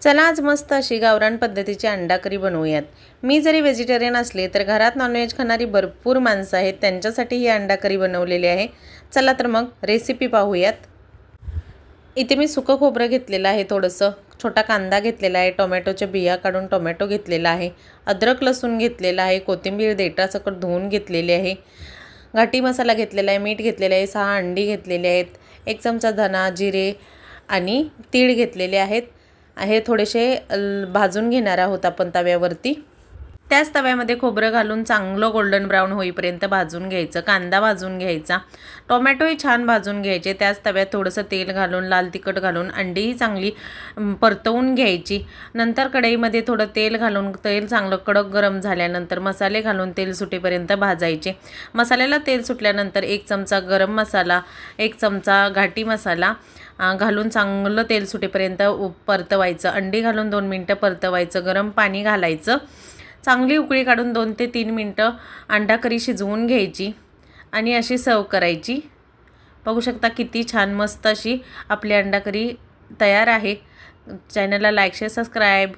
चला आज मस्त अशी गावरान पद्धतीची अंडा करी बनवूयात। मी जरी व्हेजिटेरियन असले तर घरात नॉनव्हेज खाणारी भरपूर माणसं आहेत, त्यांच्यासाठी ही अंडा करी बनवलेली आहे। चला तर मग रेसिपी पाहूयात। इथे मी सुकं खोबरं घेतलेलं आहे, थोडंसं छोटा कांदा घेतलेला आहे, टोमॅटोच्या बिया काढून टोमॅटो घेतलेला आहे, अद्रक लसूण घेतलेला आहे, कोथिंबीर देठासकट धुवून घेतलेली आहे, घाटी मसाला घेतलेला आहे, मीठ घेतलेले आहे, 6 अंडी घेतलेली आहेत, 1 चमचा धना जिरे आणि तीळ घेतलेले आहेत। हे थोडेसे भाजून घेणार आहोत आपण तव्यावरती। त्याच तव्यामध्ये खोबरं घालून चांगलं गोल्डन ब्राऊन होईपर्यंत भाजून घ्यायचं, कांदा भाजून घ्यायचा, टोमॅटोही छान भाजून घ्यायचे। त्याच तव्यात थोडंसं तेल घालून लाल तिखट घालून अंडीही चांगली परतवून घ्यायची। नंतर कढईमध्ये थोडं तेल घालून तेल चांगलं कडक गरम झाल्यानंतर मसाले घालून तेल सुटेपर्यंत भाजायचे। मसाल्याला तेल सुटल्यानंतर 1 चमचा गरम मसाला, 1 चमचा घाटी मसाला घालून चांगलं तेल सुटेपर्यंत परतवायचं। अंडी घालून 2 मिनटं परतवायचं, गरम पाणी घालायचं, चांगली उकळी काढून 2 ते 3 मिनटं अंडा करी शिजवून घ्यायची आणि अशी सर्व करायची। बघू शकता किती छान मस्त अशी आपली अंडा करी तयार आहे। चॅनलला लाईक शेअर सबस्क्राईब